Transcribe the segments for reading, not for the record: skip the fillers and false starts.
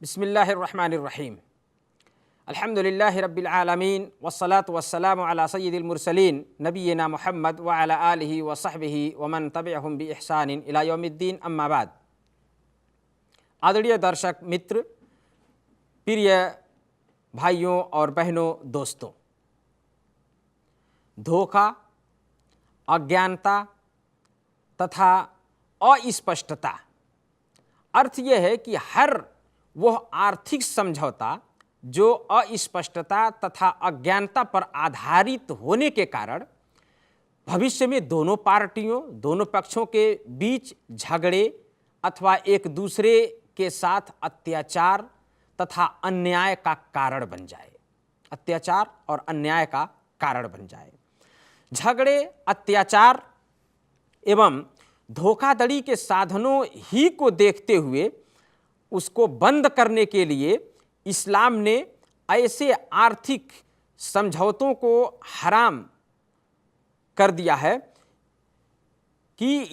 बिस्मिल्लाहिर्रहमानिर्रहीम। अल्हम्दुलिल्लाहि रब्बिल आलमीन वस्सलातु वस्सलामु अला सय्यिदिल मुरसलीन नबिय्यिना मुहम्मद व अला आलिहि व सहबिहि व मन तबिअहुम बि इहसानिन इला यौमिद्दीन, अम्मा बाद। आदरणीय दर्शक मित्र, प्रिय भाइयों और बहनों, दोस्तों, धोखा, अज्ञानता तथा अस्पष्टता, अर्थ यह है कि हर वह आर्थिक समझौता जो अस्पष्टता तथा अज्ञानता पर आधारित होने के कारण भविष्य में दोनों पार्टियों, दोनों पक्षों के बीच झगड़े अथवा एक दूसरे के साथ अत्याचार तथा अन्याय का कारण बन जाए, अत्याचार और अन्याय का कारण बन जाए। झगड़े, अत्याचार एवं धोखाधड़ी के साधनों ही को देखते हुए उसको बंद करने के लिए इस्लाम ने ऐसे आर्थिक समझौतों को हराम कर दिया है कि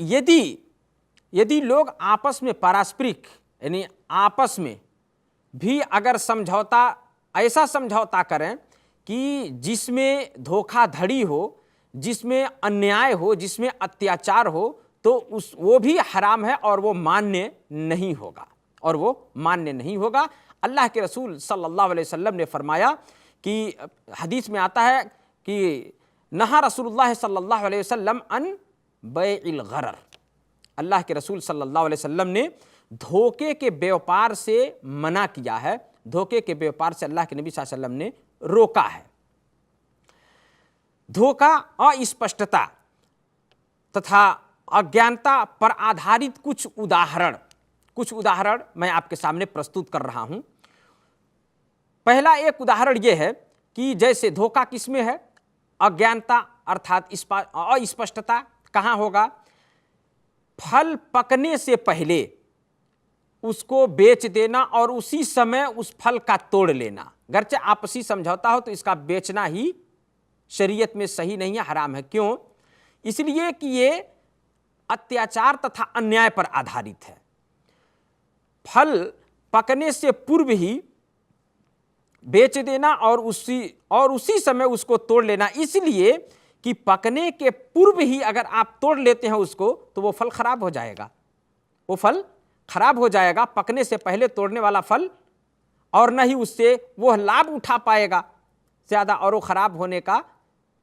यदि लोग आपस में पारस्परिक यानी आपस में भी अगर समझौता, ऐसा समझौता करें कि जिसमें धोखाधड़ी हो, जिसमें अन्याय हो, जिसमें अत्याचार हो, तो वो भी हराम है और वो मान्य नहीं होगा। अल्लाह के रसूल सल्लल्लाहु अलैहि वसल्लम ने फरमाया कि हदीस में आता है कि नहा रसूलुल्लाह सल्लल्लाहु अलैहि वसल्लम अन बैइल गरर, अल्लाह के रसूल सल्लल्लाहु अलैहि वसल्लम ने धोखे के व्यापार से मना किया है। धोखे के व्यापार से अल्लाह के नबी सल्लल्लाहु अलैहि वसल्लम ने रोका है। धोखा, अस्पष्टता तथा अज्ञानता पर आधारित कुछ उदाहरण मैं आपके सामने प्रस्तुत कर रहा हूं। पहला एक उदाहरण यह है कि जैसे धोखा किसमें है, अज्ञानता अर्थात अस्पष्टता कहां होगा? फल पकने से पहले उसको बेच देना और उसी समय उस फल का तोड़ लेना। गर्चे आपसी समझौता हो तो इसका बेचना ही शरीयत में सही नहीं है, हराम है। क्यों? इसलिए कि ये अत्याचार तथा अन्याय पर आधारित है। फल पकने से पूर्व ही बेच देना और उसी समय उसको तोड़ लेना, इसलिए कि पकने के पूर्व ही अगर आप तोड़ लेते हैं उसको तो वो फल खराब हो जाएगा, वो फल खराब हो जाएगा। पकने से पहले तोड़ने वाला फल और न ही उससे वो लाभ उठा पाएगा ज्यादा, और वो खराब होने का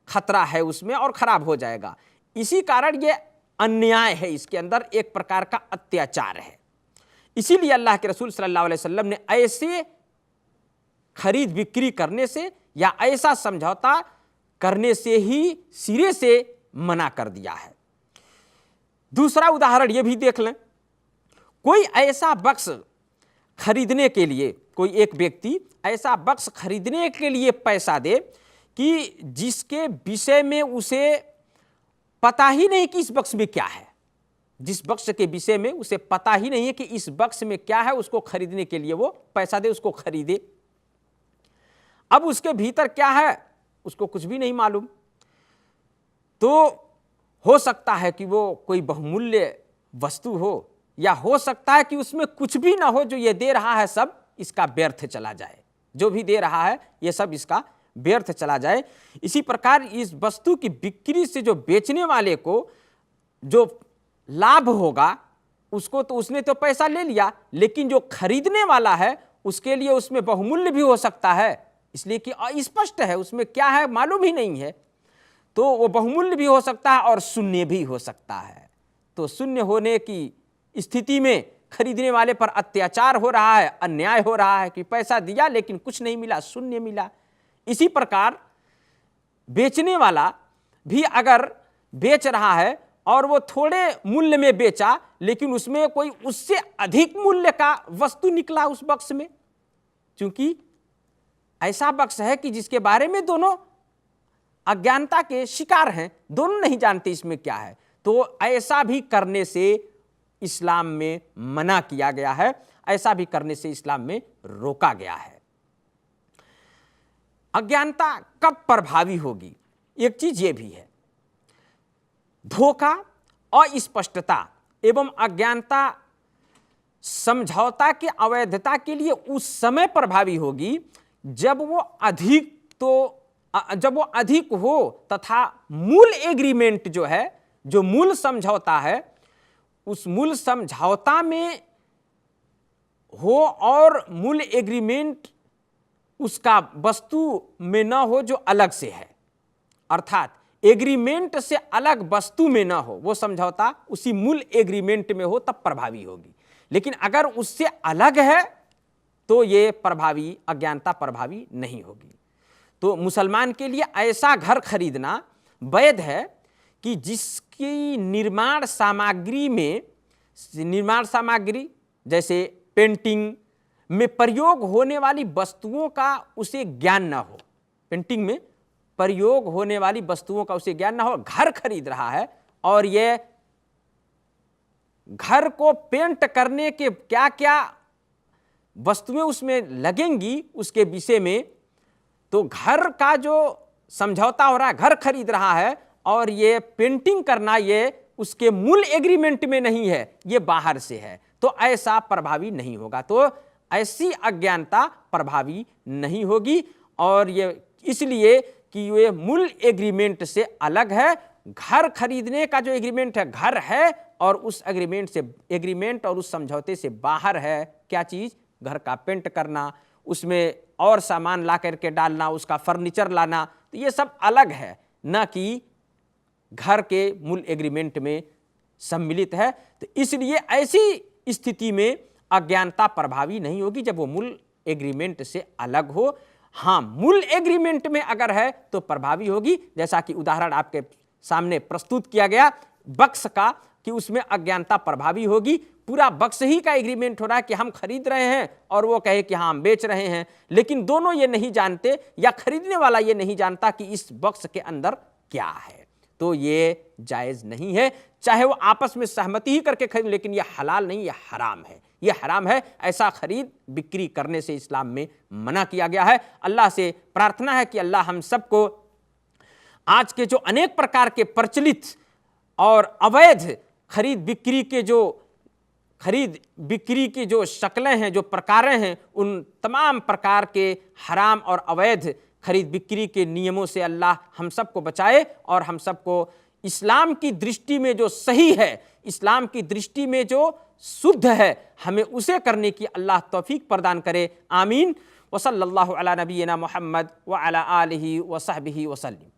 खतरा है उसमें और खराब हो जाएगा। इसी कारण ये अन्याय है, इसके अंदर एक प्रकार का अत्याचार है। इसीलिए अल्लाह के रसूल सल्लल्लाहु अलैहि वसल्लम ने ऐसे खरीद बिक्री करने से या ऐसा समझौता करने से ही सिरे से मना कर दिया है। दूसरा उदाहरण यह भी देख लें। कोई ऐसा बक्स खरीदने के लिए, कोई एक व्यक्ति ऐसा बक्स खरीदने के लिए पैसा दे कि जिसके विषय में उसे पता ही नहीं कि इस बक्स में क्या है, जिस बक्स के विषय में उसे पता ही नहीं है कि इस बक्स में क्या है, उसको खरीदने के लिए वो पैसा दे, उसको खरीदे। अब उसके भीतर क्या है उसको कुछ भी नहीं मालूम, तो हो सकता है कि वो कोई बहुमूल्य वस्तु हो, या हो सकता है कि उसमें कुछ भी ना हो, जो ये दे रहा है सब इसका व्यर्थ चला जाए, जो भी दे रहा है ये सब इसका व्यर्थ चला जाए। इसी प्रकार इस वस्तु की बिक्री से जो बेचने वाले को जो लाभ होगा उसको तो उसने तो पैसा ले लिया, लेकिन जो खरीदने वाला है उसके लिए उसमें बहुमूल्य भी हो सकता है, इसलिए कि अस्पष्ट है, उसमें क्या है मालूम ही नहीं है, तो वो बहुमूल्य भी हो सकता है और शून्य भी हो सकता है। तो शून्य होने की स्थिति में खरीदने वाले पर अत्याचार हो रहा है, अन्याय हो रहा है कि पैसा दिया लेकिन कुछ नहीं मिला, शून्य मिला। इसी प्रकार बेचने वाला भी अगर बेच रहा है और वो थोड़े मूल्य में बेचा, लेकिन उसमें कोई उससे अधिक मूल्य का वस्तु निकला उस बक्स में, क्योंकि ऐसा बक्स है कि जिसके बारे में दोनों अज्ञानता के शिकार हैं, दोनों नहीं जानते इसमें क्या है, तो ऐसा भी करने से इस्लाम में मना किया गया है, ऐसा भी करने से इस्लाम में रोका गया है। अज्ञानता कब प्रभावी होगी? एक चीज यह भी है, धोखा, अस्पष्टता एवं अज्ञानता समझौता की अवैधता के लिए उस समय प्रभावी होगी जब वो अधिक हो तथा मूल एग्रीमेंट जो है, जो मूल समझौता है, उस मूल समझौता में हो और मूल एग्रीमेंट उसका वस्तु में ना हो जो अलग से है, अर्थात एग्रीमेंट से अलग वस्तु में ना हो, वो समझौता उसी मूल एग्रीमेंट में हो, तब प्रभावी होगी। लेकिन अगर उससे अलग है तो ये प्रभावी, अज्ञानता प्रभावी नहीं होगी। तो मुसलमान के लिए ऐसा घर खरीदना वैध है कि जिसकी निर्माण सामग्री जैसे पेंटिंग में प्रयोग होने वाली वस्तुओं का उसे ज्ञान ना हो, पेंटिंग में प्रयोग होने वाली वस्तुओं का उसे ज्ञान ना हो, घर खरीद रहा है और ये घर को पेंट करने के क्या क्या वस्तुएं उसमें लगेंगी उसके विषय में, तो घर का जो समझौता हो रहा है, घर खरीद रहा है और ये पेंटिंग करना ये उसके मूल एग्रीमेंट में नहीं है, ये बाहर से है, तो ऐसा प्रभावी नहीं होगा। तो ऐसी अज्ञानता प्रभावी नहीं होगी, और ये इसलिए कि ये मूल एग्रीमेंट से अलग है। घर खरीदने का जो एग्रीमेंट है, घर है और उस एग्रीमेंट और उस समझौते से बाहर है क्या चीज? घर का पेंट करना, उसमें और सामान ला करके डालना, उसका फर्नीचर लाना, तो ये सब अलग है, न कि घर के मूल एग्रीमेंट में सम्मिलित है। तो इसलिए ऐसी स्थिति में अज्ञानता प्रभावी नहीं होगी जब वो मूल एग्रीमेंट से अलग हो। हाँ, मूल एग्रीमेंट में अगर है तो प्रभावी होगी, जैसा कि उदाहरण आपके सामने प्रस्तुत किया गया बक्स का, कि उसमें अज्ञानता प्रभावी होगी। पूरा बक्स ही का एग्रीमेंट हो रहा है कि हम खरीद रहे हैं और वो कहे कि हाँ हम बेच रहे हैं, लेकिन दोनों ये नहीं जानते या खरीदने वाला ये नहीं जानता कि इस बक्स के अंदर क्या है, तो ये जायज नहीं है। चाहे वो आपस में सहमति ही करके खरीद, लेकिन ये हलाल नहीं, ये हराम है, ये हराम है। ऐसा खरीद बिक्री करने से इस्लाम में मना किया गया है। अल्लाह से प्रार्थना है कि अल्लाह हम सबको आज के जो अनेक प्रकार के प्रचलित और अवैध खरीद बिक्री की जो शक्लें हैं, जो प्रकारें हैं, उन तमाम प्रकार के हराम और अवैध खरीद बिक्री के नियमों से अल्लाह हम सबको बचाए और हम सबको इस्लाम की दृष्टि में जो सही है, इस्लाम की दृष्टि में जो शुद्ध है, हमें उसे करने की अल्लाह तौफीक प्रदान करे। आमीन। व सल्लल्लाहु अला नबीना मुहम्मद व अला आलिहि व सहबिहि वसल्लम।